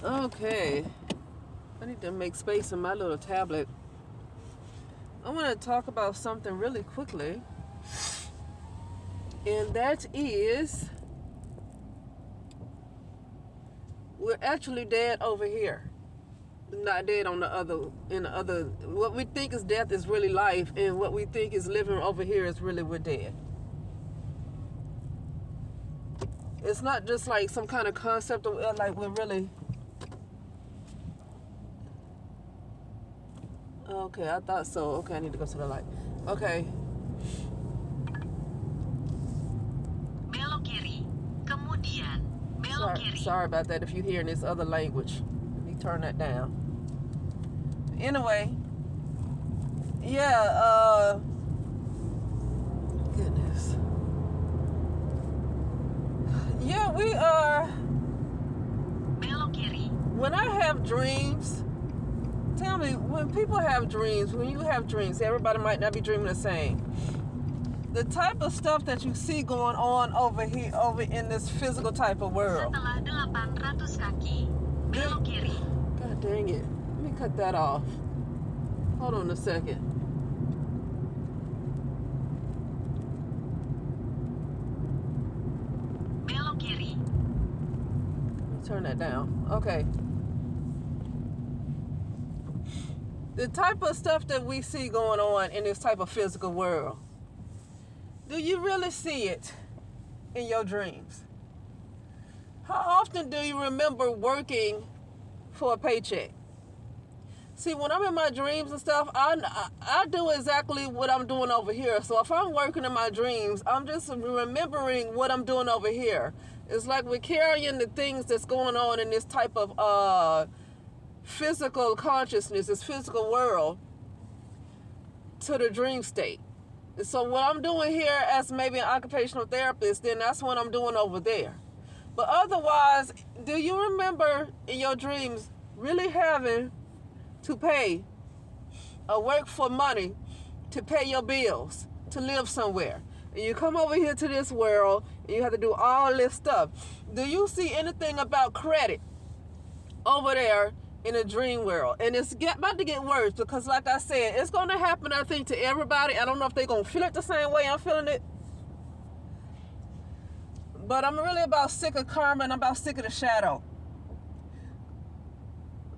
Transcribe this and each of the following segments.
Okay, I need to make space in my little tablet. I want to talk about something really quickly, and that is we're actually dead over here, not dead on in the other. What we think is death is really life, and what we think is living over here is really we're dead. It's not just like some kind of concept of like we're really. Okay, I thought so. Okay, I need to go to the light. Okay. Belok kiri, kemudian belok kiri. Sorry about that if you hear in this other language. Let me turn that down. Anyway, yeah, goodness. Yeah, we are. Belok kiri. When I have dreams, tell me, when people have dreams, when you have dreams, everybody might not be dreaming the same. The type of stuff that you see going on over here, over in this physical type of world. Setelah 800 kaki, belok kiri. God dang it. Let me cut that off. Hold on a second. Belok kiri. Let me turn that down. Okay. The type of stuff that we see going on in this type of physical world, do you really see it in your dreams? How often do you remember working for a paycheck? See, when I'm in my dreams and stuff, I do exactly what I'm doing over here. So if I'm working in my dreams, I'm just remembering what I'm doing over here. It's like we're carrying the things that's going on in this type of physical consciousness, this physical world, to the dream state. So what I'm doing here as maybe an occupational therapist, then that's what I'm doing over there. But otherwise, do you remember in your dreams really having to pay or work for money to pay your bills, to live somewhere? And you come over here to this world and you have to do all this stuff. Do you see anything about credit over there in a dream world? And it's about to get worse because, like I said, it's going to happen, I think, to everybody. I don't know if they're going to feel it the same way I'm feeling it. But I'm really about sick of karma and I'm about sick of the shadow.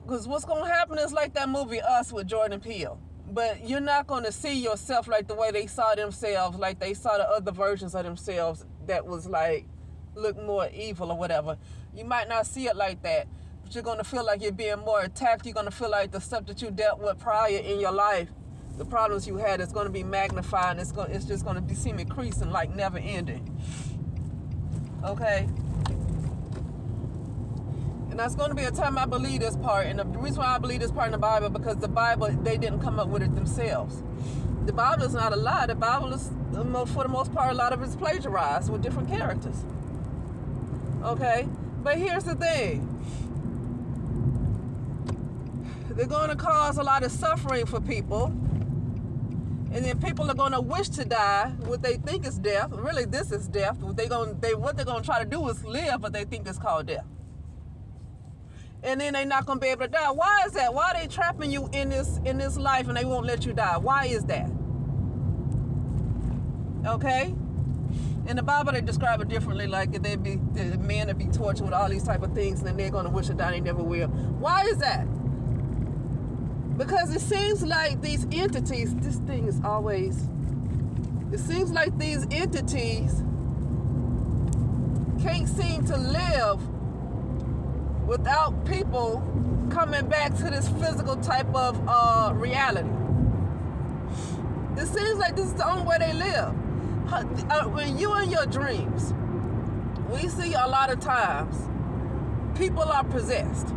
Because what's going to happen is like that movie Us with Jordan Peele. But you're not going to see yourself like the way they saw themselves, like they saw the other versions of themselves that was like, look more evil or whatever. You might not see it like that. But you're going to feel like you're being more attacked. You're going to feel like the stuff that you dealt with prior in your life, the problems you had, is going to be magnified. It's just going to seem increasing, like never ending. Okay? And that's going to be a time I believe this part. And the reason why I believe this part in the Bible, because the Bible, they didn't come up with it themselves. The Bible is not a lie. The Bible is, for the most part, a lot of it's plagiarized with different characters. Okay? But here's the thing. They're going to cause a lot of suffering for people. And then people are going to wish to die, what they think is death. Really, this is death. What they're going to try to do is live, but they think it's called death. And then they're not going to be able to die. Why is that? Why are they trapping you in this life and they won't let you die? Why is that? Okay? In the Bible, they describe it differently, like the men that be tortured with all these type of things, and then they're going to wish to die, they never will. Why is that? Because it seems like these entities, it seems like these entities can't seem to live without people coming back to this physical type of reality. It seems like this is the only way they live. When you in your dreams, we see a lot of times people are possessed,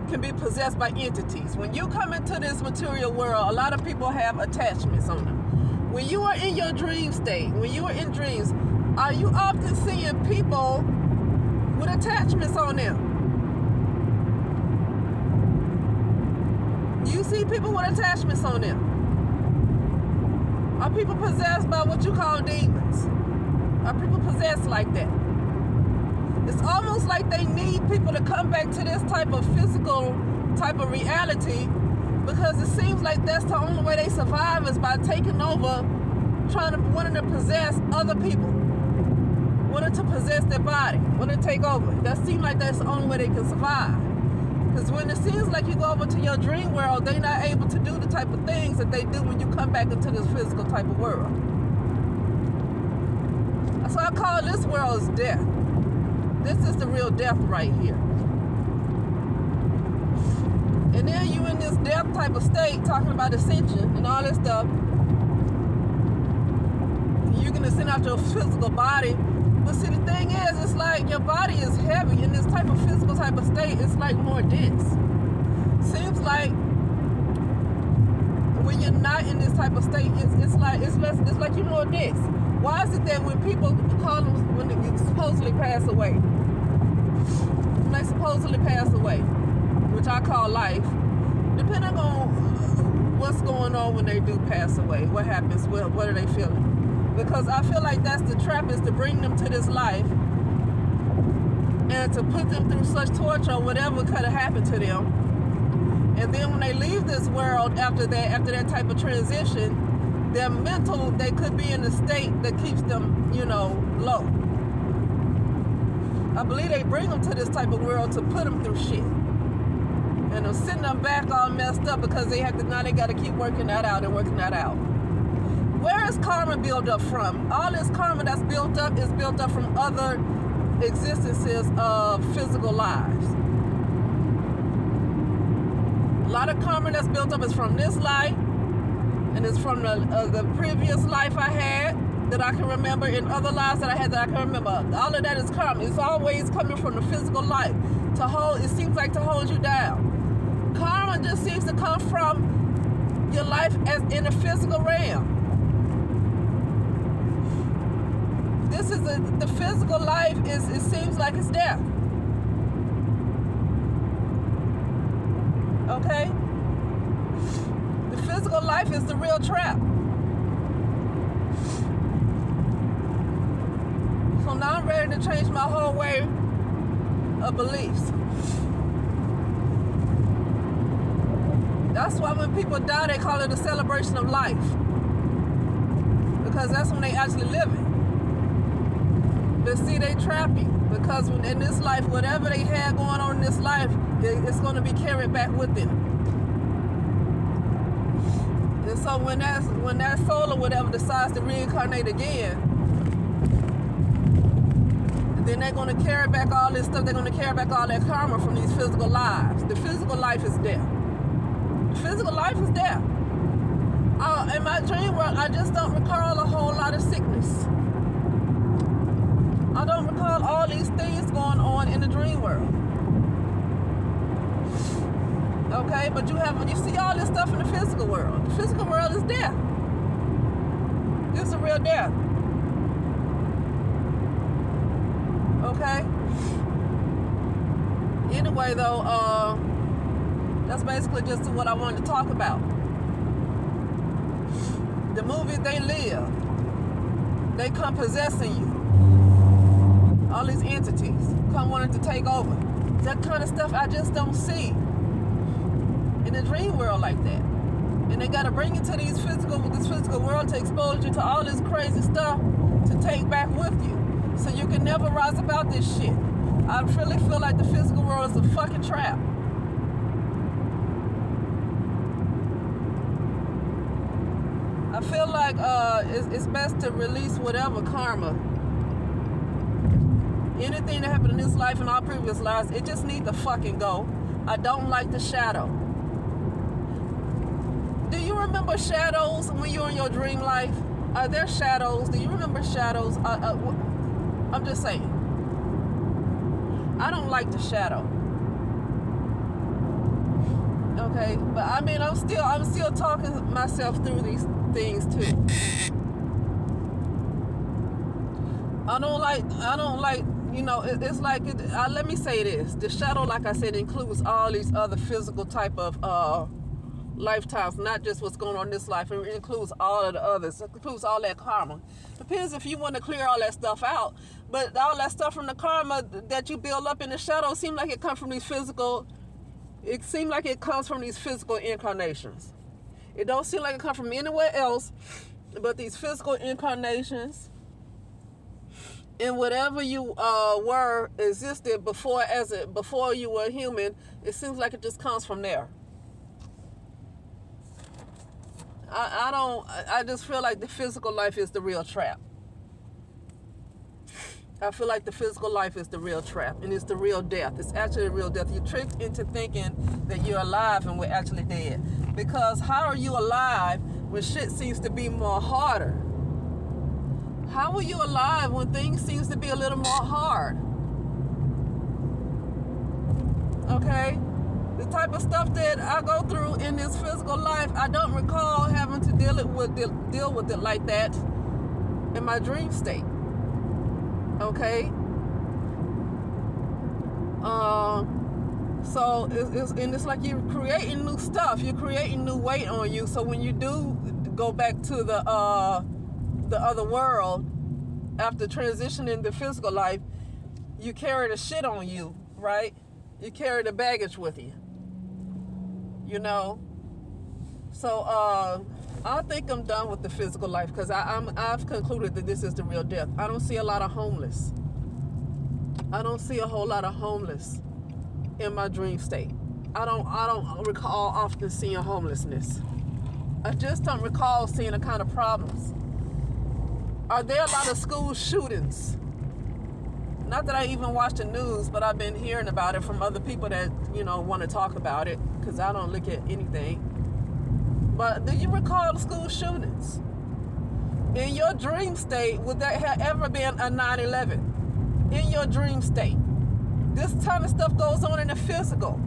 can be possessed by entities. When you come into this material world, a lot of people have attachments on them. When you are in your dream state, when you are in dreams, are you often seeing people with attachments on them? You see people with attachments on them. Are people possessed by what you call demons? Are people possessed like that? It's almost like they need people to come back to this type of physical type of reality, because it seems like that's the only way they survive is by taking over, wanting to possess other people, wanting to possess their body, wanting to take over. That seems like that's the only way they can survive. Because when it seems like you go over to your dream world, they're not able to do the type of things that they do when you come back into this physical type of world. So I call this world is death. This is the real death right here. And then you in this death type of state talking about ascension and all this stuff. You're going to send out your physical body. But see, the thing is, it's like your body is heavy. In this type of physical type of state, it's like more dense. Seems like when you're not in this type of state, it's like you're more dense. Why is it that when people call them, when they supposedly pass away, which I call life, depending on what's going on when they do pass away, what happens, what are they feeling? Because I feel like that's the trap, is to bring them to this life and to put them through such torture or whatever could have happened to them. And then when they leave this world after that type of transition, their mental, they could be in a state that keeps them, low. I believe they bring them to this type of world to put them through shit. And they'll send them back all messed up because they got to keep working that out. Where is karma built up from? All this karma that's built up is built up from other existences of physical lives. A lot of karma that's built up is from this life, and it's from the previous life I had that I can remember, and other lives that I had that I can remember. All of that is karma. It's always coming from the physical life it seems like to hold you down. Karma just seems to come from your life as in the physical realm. This is the physical life it seems like it's death. Okay? The physical life is the real trap. So now I'm ready to change my whole way of beliefs. That's why when people die, they call it a celebration of life. Because that's when they actually live it. But see, they trap you. Because in this life, whatever they had going on in this life, it's going to be carried back with them. And so when that soul or whatever decides to reincarnate again, then they're going to carry back all this stuff. They're going to carry back all that karma from these physical lives. The physical life is death. The physical life is death. In my dream world, I just don't recall a whole lot of sickness. I don't recall all these things going on in the dream world. Okay, but you see all this stuff in the physical world. The physical world is death. This is a real death. Okay? Anyway, though, that's basically just what I wanted to talk about. The movies they live, they come possessing you. All these entities come wanting to take over. That kind of stuff I just don't see in the dream world like that. And they gotta bring you to this physical world to expose you to all this crazy stuff to take back with you. So you can never rise about this shit. I really feel like the physical world is a fucking trap. I feel like it's best to release whatever karma. Anything that happened in this life and our previous lives, it just needs to fucking go. I don't like the shadow. Do you remember shadows when you were in your dream life? Are there shadows? Do you remember shadows? I'm just saying. I don't like the shadow. Okay, but I mean, I'm still talking myself through these things too. I don't like, it's like, let me say this. The shadow, like I said, includes all these other physical type of lifetimes, not just what's going on in this life. It includes all of the others. It includes all that karma. Depends if you want to clear all that stuff out. But all that stuff from the karma that you build up in the shadow seems like it comes from these physical. It seems like it comes from these physical incarnations. It don't seem like it comes from anywhere else, but these physical incarnations. And whatever you were existed before before you were human, it seems like it just comes from there. I just feel like the physical life is the real trap. I feel like the physical life is the real trap, and it's the real death. It's actually the real death. You're tricked into thinking that you're alive and we're actually dead. Because how are you alive when shit seems to be more harder? How are you alive when things seems to be a little more hard? Okay? The type of stuff that I go through in this physical life, I don't recall having to deal with it like that in my dream state. Okay? So it's like you're creating new stuff. You're creating new weight on you. So when you do go back to the other world after transitioning to physical life, you carry the shit on you, right? You carry the baggage with you. You know? So I think I'm done with the physical life because I've concluded that this is the real death. I don't see a lot of homeless. I don't see a whole lot of homeless in my dream state. I don't recall often seeing homelessness. I just don't recall seeing the kind of problems. Are there a lot of school shootings? Not that I even watch the news, but I've been hearing about it from other people that, want to talk about it because I don't look at anything. But do you recall the school shootings? In your dream state, would there have ever been a 9/11? In your dream state. This kind of stuff goes on in the physical.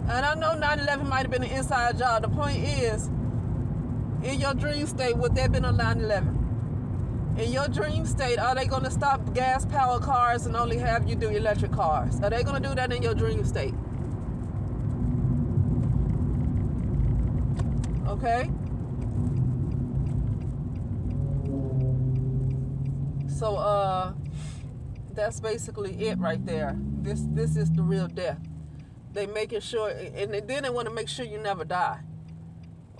And I know 9/11 might have been an inside job. The point is, in your dream state, would there have been a 9/11? In your dream state, are they going to stop gas-powered cars and only have you do electric cars? Are they going to do that in your dream state? Okay? So, that's basically it right there. This is the real death. They making sure, and then they want to make sure you never die.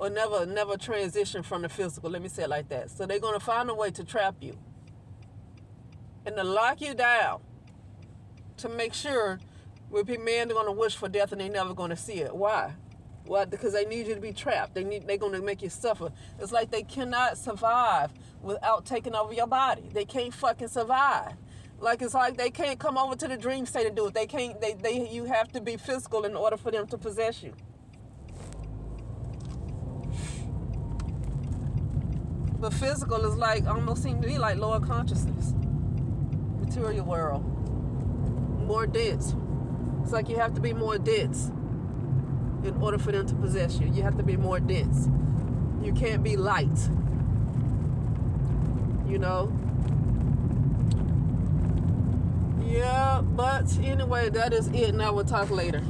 Or never transition from the physical. Let me say it like that. So they're going to find a way to trap you. And to lock you down. To make sure men are going to wish for death and they're never going to see it. Why? Why? Because they need you to be trapped. They're going to make you suffer. It's like they cannot survive without taking over your body. They can't fucking survive. It's like they can't come over to the dream state and do it. They can't. You have to be physical in order for them to possess you. But physical is almost seem to be like lower consciousness. Material world. More dense. It's like you have to be more dense in order for them to possess you. You have to be more dense. You can't be light. Yeah, but anyway, that is it. Now we'll talk later.